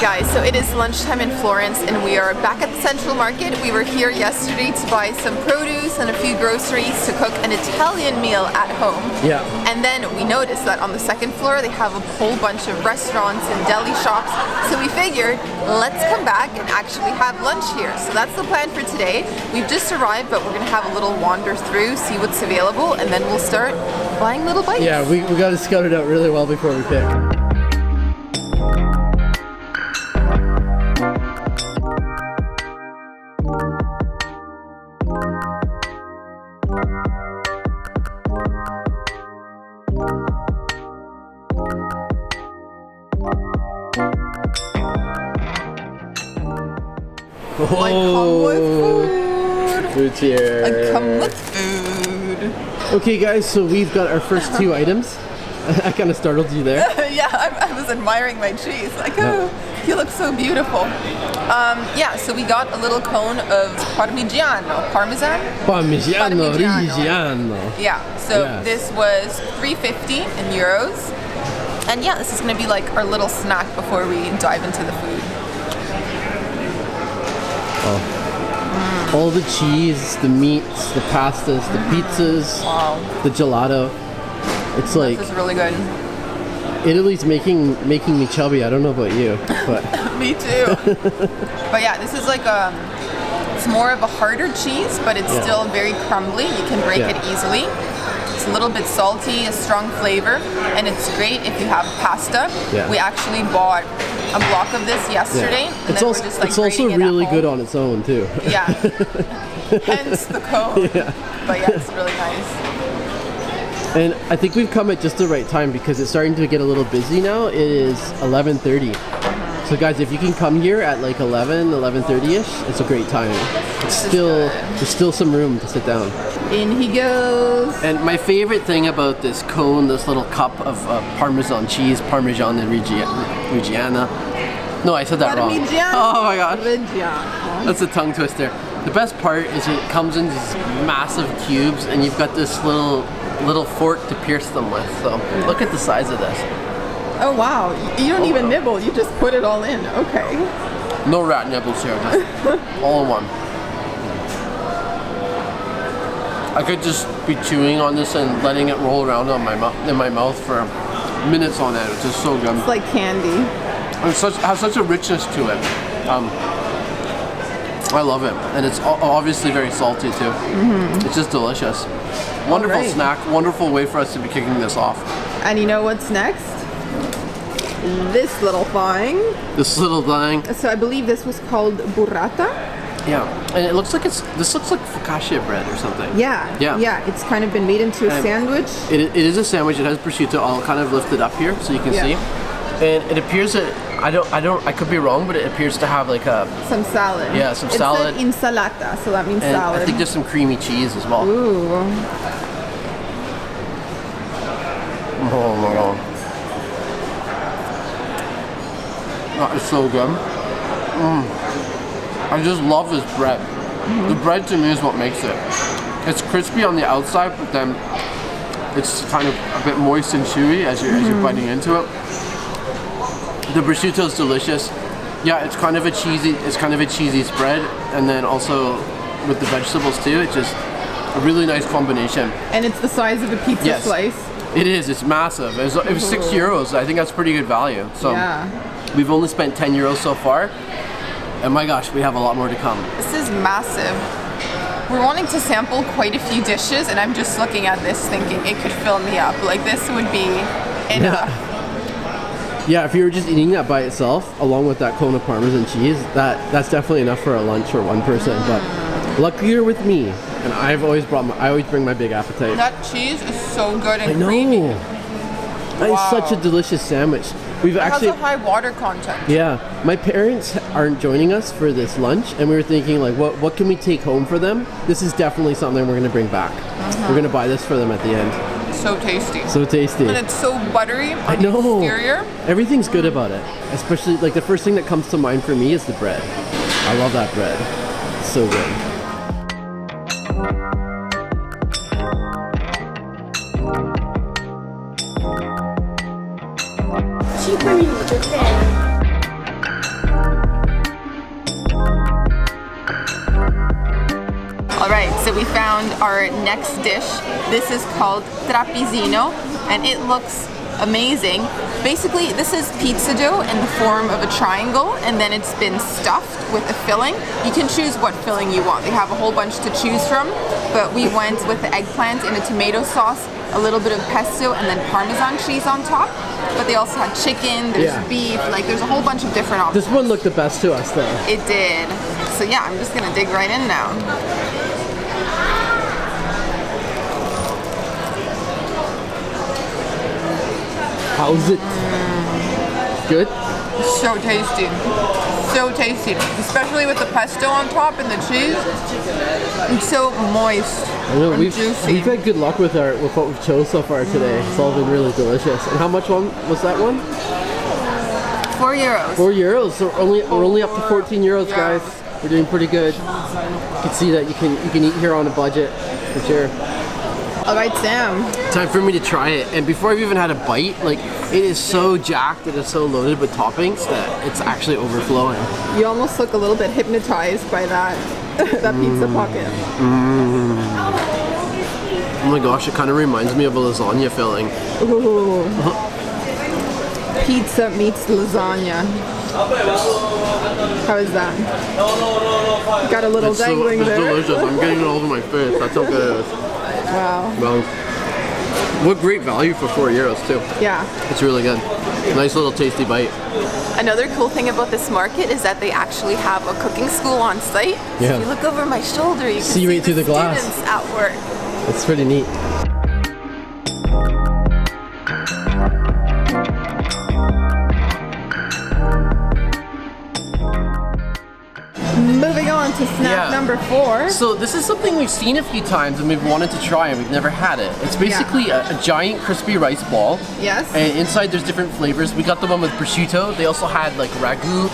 Guys, so it is lunchtime in Florence and we are back at the Central Market. We were here yesterday to buy some produce and a few groceries to cook an Italian meal at home. Yeah. And then we noticed that on the second floor they have a whole bunch of restaurants and deli shops. So we figured, let's come back and actually have lunch here. So that's the plan for today. We've just arrived, but we're gonna have a little wander through, see what's available, and then we'll start buying little bites. Yeah, we got to scout it out really well before we pick. I come with food. Food's here. I come with food. Okay guys, so we've got our first two items. I kind of startled you there. Yeah, I was admiring my cheese. Like, oh, you look so beautiful. Yeah, so we got a little cone of Parmigiano, Parmigiano Reggiano. Yeah, so Yes. this was $3.50 in euros. And yeah, this is gonna be like our little snack before we dive into the food. All the cheese, the meats, the pastas, the pizzas, the gelato. It's like This is really good. Italy's making me chubby. I don't know about you, but Me too. But yeah, this is like it's more of a harder cheese, but it's still very crumbly. You can break it easily. It's a little bit salty, a strong flavor, and it's great if you have pasta. Yeah. We actually bought a block of this yesterday, and it's then also we're just like it's also grating it at really home. good on its own too. Yeah. Hence the cone. Yeah. But yeah, it's really nice. And I think we've come at just the right time because it's starting to get a little busy now. It is 11:30. So guys, if you can come here at like 11:30ish, it's a great time. There's still some room to sit down. In he goes. And my favorite thing about this cone, this little cup of Parmesan cheese, Parmigiano Reggiano. No, I said that wrong. Parmigiano Oh my god. Reggiano. That's a tongue twister. The best part is it comes in these massive cubes and you've got this little fork to pierce them with. So look at the size of this. Oh wow, you don't even nibble, you just put it all in. Okay. No rat nibbles here, just all in one. I could just be chewing on this and letting it roll around on in my mouth for minutes on end. It's just so good. It's like candy. It has such a richness to it. I love it, and it's obviously very salty too. It's just delicious. Wonderful snack, wonderful way for us to be kicking this off. And you know what's next? This little thing. This little thing. So I believe this was called Burrata. Yeah, and it looks like this looks like focaccia bread or something. Yeah. It's kind of been made into a sandwich. It is a sandwich. It has prosciutto. I'll kind of lift it up here so you can see. And it appears that I could be wrong, but it appears to have like some salad. Yeah, some salad. It's an insalata, so that means and salad. I think there's some creamy cheese as well. Ooh. Oh my god. That is so good. I just love this bread. The bread to me is what makes it. It's crispy on the outside, but then it's kind of a bit moist and chewy as you're biting into it. The prosciutto is delicious. Yeah, it's kind of a cheesy spread, and then also with the vegetables too. It's just a really nice combination. And it's the size of a pizza slice. It is. It's massive. It was 6 euros. I think that's pretty good value. So we've only spent 10 euros so far. And my gosh, we have a lot more to come. This is massive. We're wanting to sample quite a few dishes, and I'm just looking at this thinking it could fill me up. Like, this would be enough. Yeah, if you were just eating that by itself, along with that cone of Parmesan cheese, that's definitely enough for a lunch for one person. But lucky you're with me, and I always bring my big appetite. That cheese is so good and creamy. That is such a delicious sandwich. It has a high water content. Yeah, my parents aren't joining us for this lunch, and we were thinking like, what can we take home for them? This is definitely something we're gonna bring back. We're gonna buy this for them at the end. So tasty. So tasty. And it's so buttery on I know. the exterior. Everything's good about it. Especially like the first thing that comes to mind for me is the bread. I love that bread. It's so good. So we found our next dish. This is called Trapizzino, and it looks amazing. Basically, this is pizza dough in the form of a triangle, and then it's been stuffed with a filling. You can choose what filling you want. They have a whole bunch to choose from, but we went with the eggplant in a tomato sauce, a little bit of pesto, and then Parmesan cheese on top. But they also had chicken, there's beef, like there's a whole bunch of different options. This one looked the best to us though. It did. So yeah, I'm just gonna dig right in now. How's it? Good? So tasty. So tasty. Especially with the pesto on top and the cheese. It's so moist. I know, and juicy. we've had good luck with what we've chose so far today. It's all been really delicious. And how much was that one? €4. €4. So we're only up to 14 euros, guys. We're doing pretty good. You can see that you can eat here on a budget for sure. All right, Sam. Time for me to try it. And before I've even had a bite, like it is so jacked, it is so loaded with toppings that it's actually overflowing. You almost look a little bit hypnotized by that that pizza pocket. Oh my gosh, it kind of reminds me of a lasagna filling. Ooh. Pizza meets lasagna. How is that? Got a little dangling there. It's delicious. I'm getting it all over my face. That's how good it is. Wow. Well, what great value for €4 too. Yeah. It's really good. Nice little tasty bite. Another cool thing about this market is that they actually have a cooking school on site. So Yeah. if you look over my shoulder, you can see right through the glass. students at work. It's pretty neat. Moving on to snack number 4. So this is something we've seen a few times and we've wanted to try and we've never had it. It's basically a giant crispy rice ball. Yes. And inside there's different flavors. We got the one with prosciutto. They also had like ragu.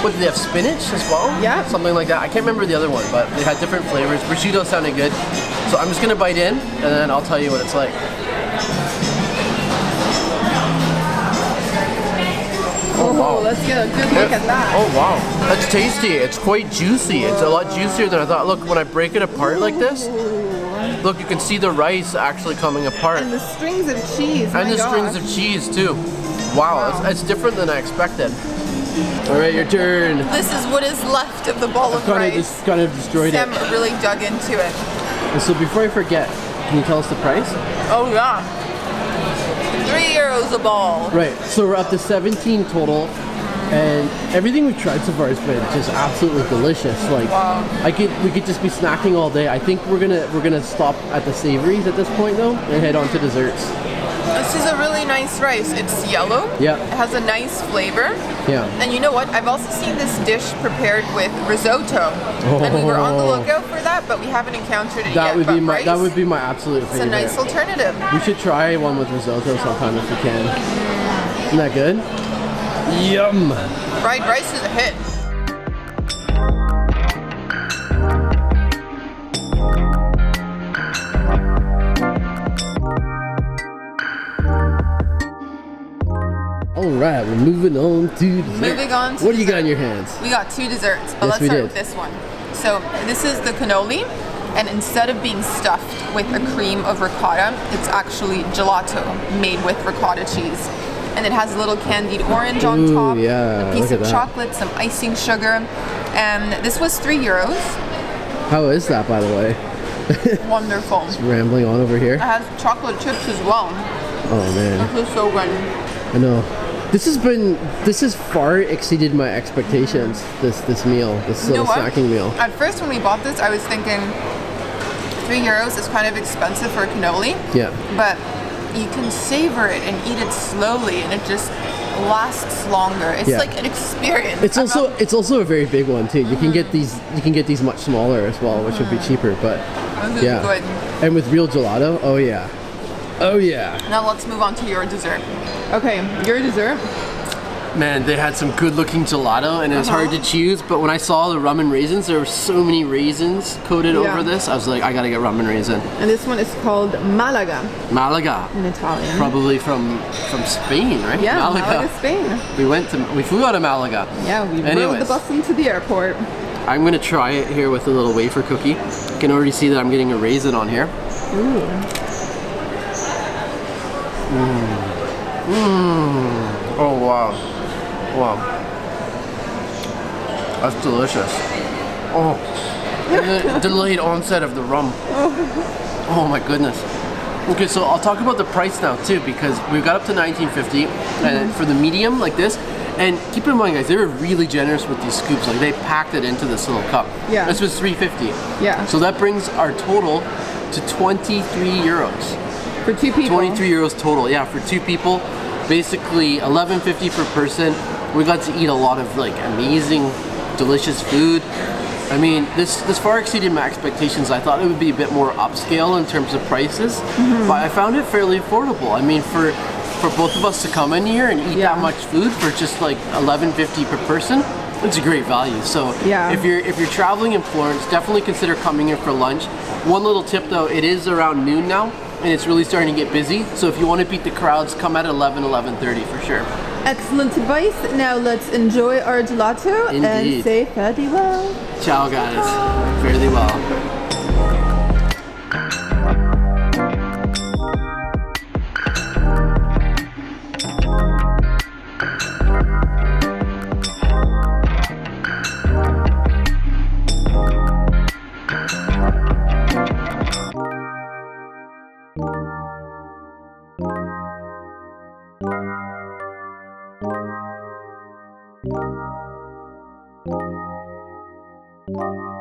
What did they have? Spinach as well? Yeah. Something like that. I can't remember the other one, but they had different flavors. Prosciutto sounded good. So I'm just gonna bite in and then I'll tell you what it's like. Oh, wow. Let's get a good look at that. Oh wow, that's tasty. It's quite juicy. It's a lot juicier than I thought. Look, when I break it apart like this, look, you can see the rice actually coming apart. And the strings of cheese. And the strings of cheese too. Wow. It's different than I expected. All right, your turn. This is what is left of the ball of rice. Kind of destroyed Sam it. really dug into it. And so before I forget, can you tell us the price? Oh yeah. €3 a ball. Right, so we're up to 17 total, and everything we've tried so far has been just absolutely delicious. Like, we could just be snacking all day. I think we're gonna stop at the savories at this point though, and head on to desserts. This is a really nice rice. It's yellow. Yeah. It has a nice flavor. Yeah. And you know what? I've also seen this dish prepared with risotto, and we were on the lookout for that, but we haven't encountered it yet. That would be my absolute favorite. It's a nice alternative. We should try one with risotto sometime if we can. Isn't that good? Yum. Fried rice is a hit. Alright, we're moving on to dessert. Moving on to what do you got in your hands? We got 2 desserts, but let's start with this one. So this is the cannoli, and instead of being stuffed with a cream of ricotta, it's actually gelato made with ricotta cheese. And it has a little candied orange on top, a piece of chocolate, some icing sugar, and this was €3. How is that, by the way? Wonderful. Just rambling on over here. It has chocolate chips as well. Oh man. This is so good. I know. This has far exceeded my expectations, this meal, this little snacking meal. At first when we bought this, I was thinking €3 is kind of expensive for a cannoli. Yeah. But you can savor it and eat it slowly and it just lasts longer. It's like an experience. It's also a very big one too. You can get these much smaller as well, which would be cheaper, but this is good. And with real gelato, oh yeah. Oh yeah. Now let's move on to your dessert. Okay, your dessert. Man, they had some good looking gelato and it was hard to choose, but when I saw the rum and raisins, there were so many raisins coated over this, I was like, I gotta get rum and raisin. And this one is called Malaga. Malaga. In Italian. Probably from Spain, right? Yeah, Malaga, Spain. We flew out of Malaga. Yeah, we rode the bus into the airport. I'm gonna try it here with a little wafer cookie. You can already see that I'm getting a raisin on here. Ooh. Oh wow. Wow. That's delicious. Oh. And the delayed onset of the rum. Oh my goodness. Okay, so I'll talk about the price now too, because we got up to $19.50 and for the medium like this. And keep in mind, guys, they were really generous with these scoops. Like they packed it into this little cup. Yeah. This was $3.50. Yeah. So that brings our total to 23 euros. For 2 people. 23 euros total. Yeah, for 2 people. Basically $11.50 per person. We got to eat a lot of like amazing, delicious food. I mean, this far exceeded my expectations. I thought it would be a bit more upscale in terms of prices, but I found it fairly affordable. I mean, for both of us to come in here and eat that much food for just like $11.50 per person, it's a great value. So if you're traveling in Florence, definitely consider coming here for lunch. One little tip though, it is around noon now, and it's really starting to get busy. So if you want to beat the crowds, come at 11:30 for sure. Excellent advice. Now let's enjoy our gelato and say fare thee well. Ciao guys. Fare thee well. Thank you.